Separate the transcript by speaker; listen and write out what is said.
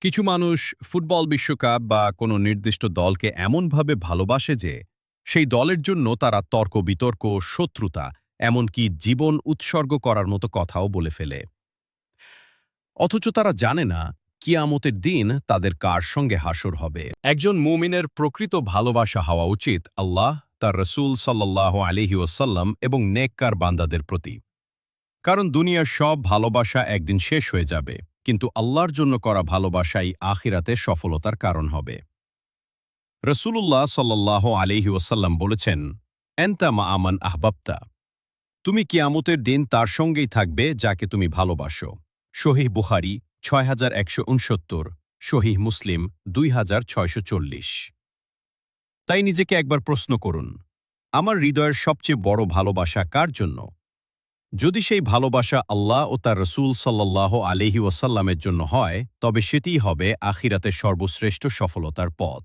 Speaker 1: কিছু মানুষ ফুটবল বিশ্বকাপ বা কোনো নির্দিষ্ট দলকে এমনভাবে ভালোবাসে যে সেই দলের জন্য তারা তর্ক বিতর্ক শত্রুতা এমনকি জীবন উৎসর্গ করার মতো কথাও বলে ফেলে। অথচ তারা জানে না কিয়ামতের দিন তাদের কার সঙ্গে হাসর হবে। একজন মুমিনের প্রকৃত ভালোবাসা হওয়া উচিত আল্লাহ, তার রসুল সাল্লাল্লাহু আলাইহি ওয়াসাল্লাম এবং নেককার বান্দাদের প্রতি। কারণ দুনিয়ার সব ভালোবাসা একদিন শেষ হয়ে যাবে, কিন্তু আল্লাহর জন্য করা ভালোবাসাই আখিরাতে সফলতার কারণ হবে। রসুলুল্লাহ সাল্লাল্লাহু আলাইহি ওয়াসাল্লাম বলেছেন, এন্তা মা আমান আহবাবতা, তুমি কিয়ামতের দিন তার সঙ্গেই থাকবে যাকে তুমি ভালোবাসো। সহিহ বুখারী 6169, সহিহ মুসলিম 2640। তাই নিজেকে একবার প্রশ্ন করুন, আমার হৃদয়ের সবচেয়ে বড় ভালোবাসা কার জন্য? যদি সেই ভালোবাসা আল্লাহ ও তার রসুল সাল্লাল্লাহু আলাইহি ওয়াসাল্লামের জন্য হয়, তবে সেটিই হবে আখিরাতের সর্বশ্রেষ্ঠ সফলতার পথ।